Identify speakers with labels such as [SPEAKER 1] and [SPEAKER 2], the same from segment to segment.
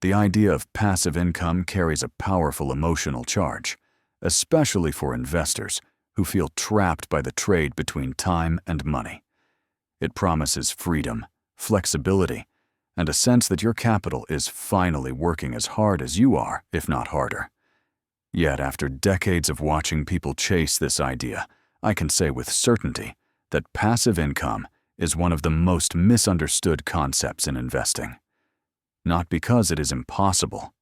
[SPEAKER 1] The idea of passive income carries a powerful emotional charge, especially for investors who feel trapped by the trade between time and money. It promises freedom, flexibility, and a sense that your capital is finally working as hard as you are, if not harder. Yet, after decades of watching people chase this idea, I can say with certainty that passive income is one of the most misunderstood concepts in investing. Not because it is impossible,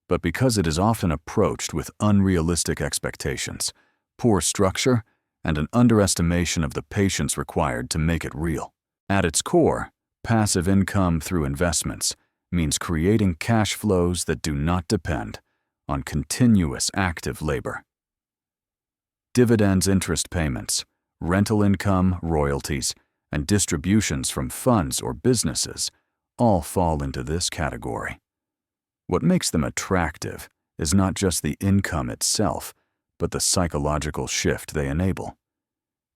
[SPEAKER 1] but because it is often approached with unrealistic expectations, poor structure, and an underestimation of the patience required to make it real. At its core, passive income through investments means creating cash flows that do not depend on continuous active labor. Dividends, interest payments, rental income, royalties, and distributions from funds or businesses all fall into this category. What makes them attractive is not just the income itself, but the psychological shift they enable.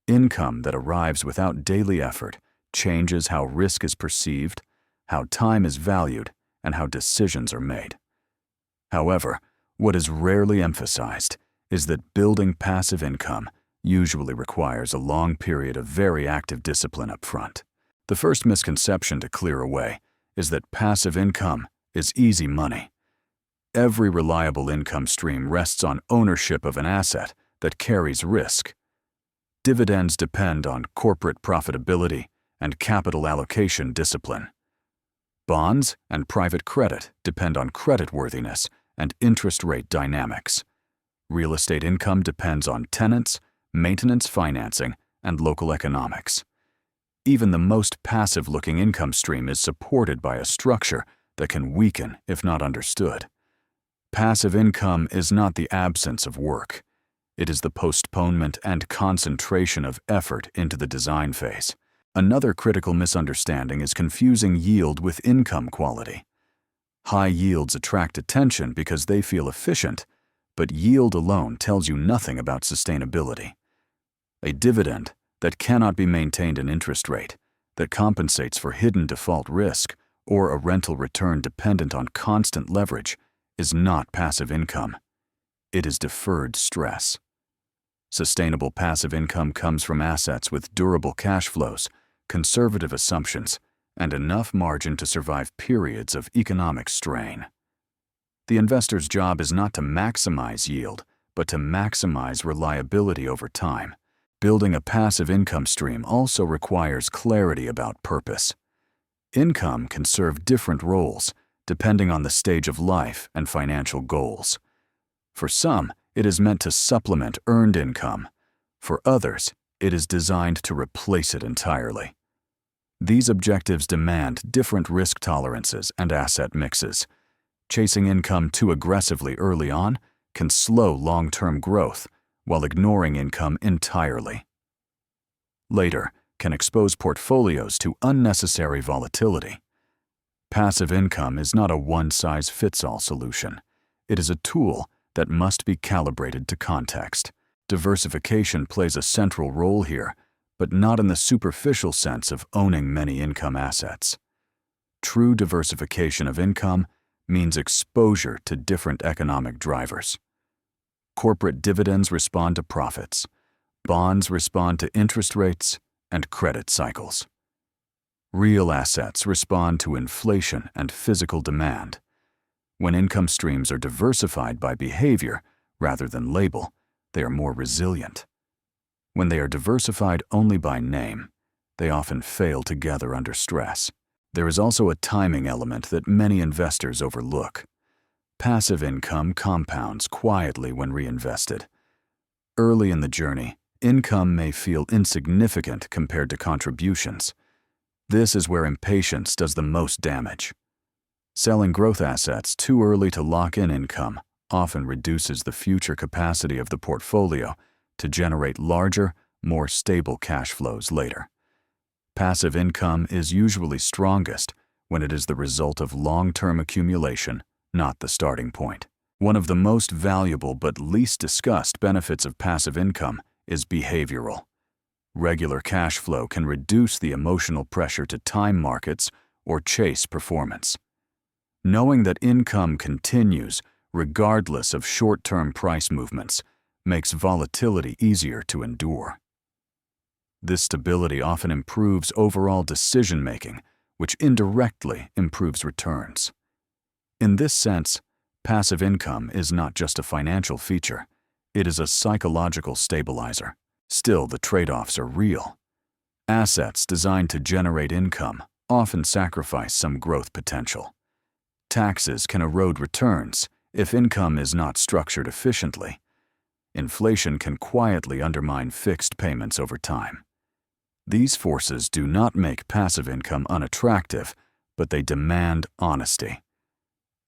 [SPEAKER 1] Income that arrives without daily effort changes how risk is perceived, how time is valued, and how decisions are made. However, what is rarely emphasized is that building passive income usually requires a long period of very active discipline up front. The first misconception to clear away is that passive income is easy money. Every reliable income stream rests on ownership of an asset that carries risk. Dividends depend on corporate profitability and capital allocation discipline. Bonds and private credit depend on creditworthiness and interest rate dynamics. Real estate income depends on tenants, maintenance financing, and local economics. Even the most passive-looking income stream is supported by a structure that can weaken if not understood. Passive income is not the absence of work. It is the postponement and concentration of effort into the design phase. Another critical misunderstanding is confusing yield with income quality. High yields attract attention because they feel efficient, but yield alone tells you nothing about sustainability. A dividend that cannot be maintained an interest rate, that compensates for hidden default risk, or a rental return dependent on constant leverage, is not passive income. It is deferred stress. Sustainable passive income comes from assets with durable cash flows, conservative assumptions, and enough margin to survive periods of economic strain. The investor's job is not to maximize yield, but to maximize reliability over time. Building a passive income stream also requires clarity about purpose. Income can serve different roles, depending on the stage of life and financial goals. For some, it is meant to supplement earned income. For others, it is designed to replace it entirely. These objectives demand different risk tolerances and asset mixes. Chasing income too aggressively early on can slow long-term growth, while ignoring income entirely later can expose portfolios to unnecessary volatility. Passive income is not a one-size-fits-all solution. It is a tool that must be calibrated to context. Diversification plays a central role here, but not in the superficial sense of owning many income assets. True diversification of income means exposure to different economic drivers. Corporate dividends respond to profits, bonds respond to interest rates and credit cycles. Real assets respond to inflation and physical demand. When income streams are diversified by behavior rather than label, they are more resilient. When they are diversified only by name, they often fail together under stress. There is also a timing element that many investors overlook. Passive income compounds quietly when reinvested. Early in the journey, income may feel insignificant compared to contributions. This is where impatience does the most damage. Selling growth assets too early to lock in income often reduces the future capacity of the portfolio to generate larger, more stable cash flows later. Passive income is usually strongest when it is the result of long-term accumulation, not the starting point. One of the most valuable but least discussed benefits of passive income is behavioral. Regular cash flow can reduce the emotional pressure to time markets or chase performance. Knowing that income continues regardless of short-term price movements makes volatility easier to endure. This stability often improves overall decision-making, which indirectly improves returns. In this sense, passive income is not just a financial feature, it is a psychological stabilizer. Still, the trade-offs are real. Assets designed to generate income often sacrifice some growth potential. Taxes can erode returns if income is not structured efficiently. Inflation can quietly undermine fixed payments over time. These forces do not make passive income unattractive, but they demand honesty.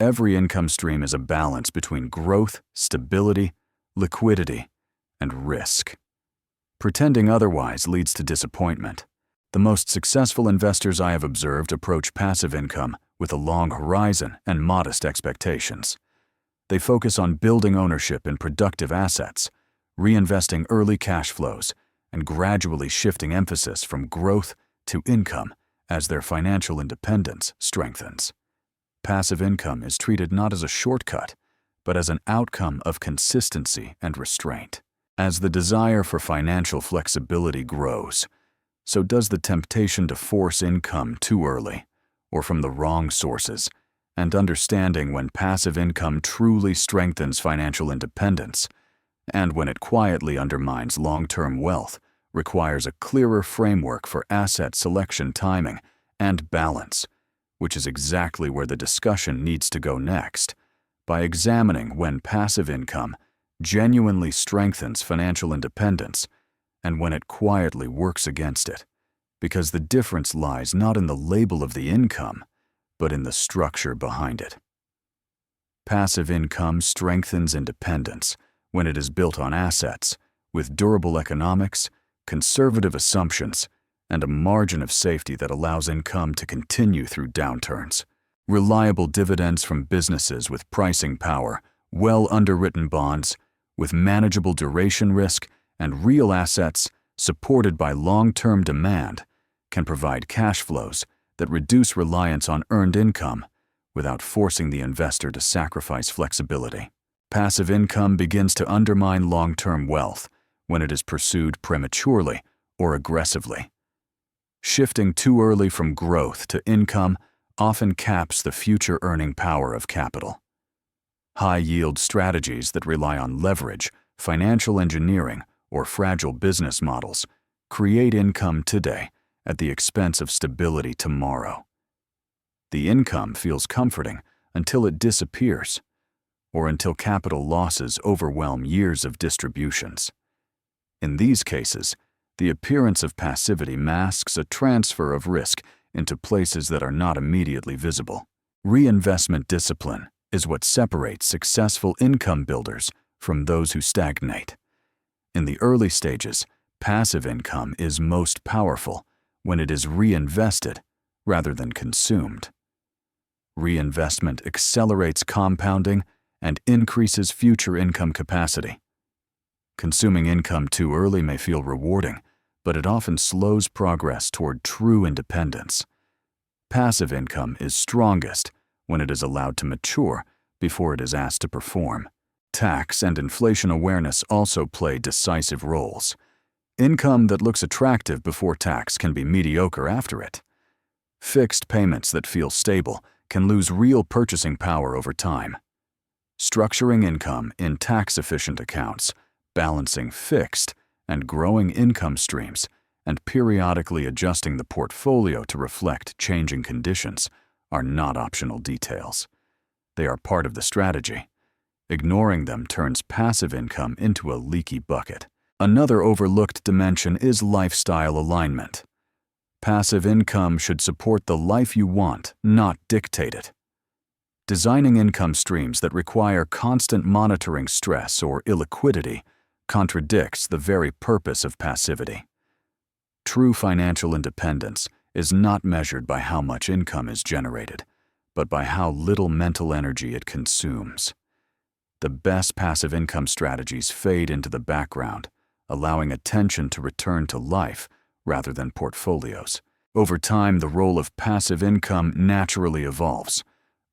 [SPEAKER 1] Every income stream is a balance between growth, stability, liquidity, and risk. Pretending otherwise leads to disappointment. The most successful investors I have observed approach passive income with a long horizon and modest expectations. They focus on building ownership in productive assets, reinvesting early cash flows, and gradually shifting emphasis from growth to income as their financial independence strengthens. Passive income is treated not as a shortcut, but as an outcome of consistency and restraint. As the desire for financial flexibility grows, so does the temptation to force income too early or from the wrong sources, and understanding when passive income truly strengthens financial independence and when it quietly undermines long-term wealth requires a clearer framework for asset selection, timing, and balance, which is exactly where the discussion needs to go next. By examining when passive income genuinely strengthens financial independence and when it quietly works against it, because the difference lies not in the label of the income, but in the structure behind it. Passive income strengthens independence when it is built on assets with durable economics, conservative assumptions, and a margin of safety that allows income to continue through downturns. Reliable dividends from businesses with pricing power, well-underwritten bonds, with manageable duration risk, and real assets supported by long-term demand can provide cash flows that reduce reliance on earned income without forcing the investor to sacrifice flexibility. Passive income begins to undermine long-term wealth when it is pursued prematurely or aggressively. Shifting too early from growth to income often caps the future earning power of capital. High-yield strategies that rely on leverage, financial engineering, or fragile business models create income today at the expense of stability tomorrow. The income feels comforting until it disappears, or until capital losses overwhelm years of distributions. In these cases, the appearance of passivity masks a transfer of risk into places that are not immediately visible. Reinvestment discipline is what separates successful income builders from those who stagnate. In the early stages, passive income is most powerful when it is reinvested rather than consumed. Reinvestment accelerates compounding and increases future income capacity. Consuming income too early may feel rewarding, but it often slows progress toward true independence. Passive income is strongest when it is allowed to mature before it is asked to perform. Tax and inflation awareness also play decisive roles. Income that looks attractive before tax can be mediocre after it. Fixed payments that feel stable can lose real purchasing power over time. Structuring income in tax-efficient accounts, balancing fixed and growing income streams, and periodically adjusting the portfolio to reflect changing conditions are not optional details. They are part of the strategy. Ignoring them turns passive income into a leaky bucket. Another overlooked dimension is lifestyle alignment. Passive income should support the life you want, not dictate it. Designing income streams that require constant monitoring stress or illiquidity contradicts the very purpose of passivity. True financial independence is not measured by how much income is generated, but by how little mental energy it consumes. The best passive income strategies fade into the background, allowing attention to return to life rather than portfolios. Over time, the role of passive income naturally evolves.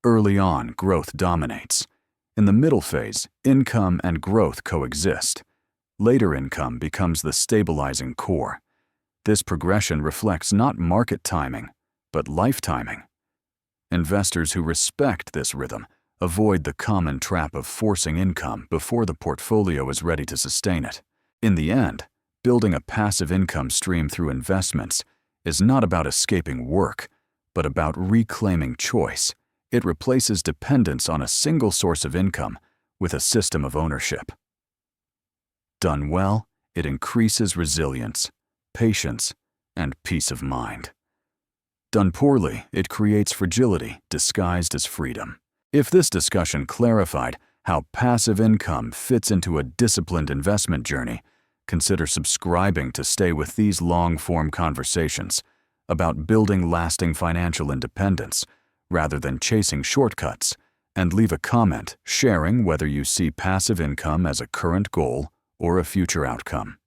[SPEAKER 1] Early on, growth dominates. In the middle phase, income and growth coexist. Later income becomes the stabilizing core. This progression reflects not market timing, but life timing. Investors who respect this rhythm avoid the common trap of forcing income before the portfolio is ready to sustain it. In the end, building a passive income stream through investments is not about escaping work, but about reclaiming choice. It replaces dependence on a single source of income with a system of ownership. Done well, it increases resilience, patience, and peace of mind. Done poorly, it creates fragility disguised as freedom. If this discussion clarified how passive income fits into a disciplined investment journey, consider subscribing to stay with these long-form conversations about building lasting financial independence rather than chasing shortcuts, and leave a comment sharing whether you see passive income as a current goal or a future outcome,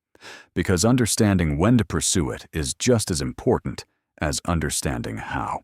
[SPEAKER 1] because understanding when to pursue it is just as important as understanding how.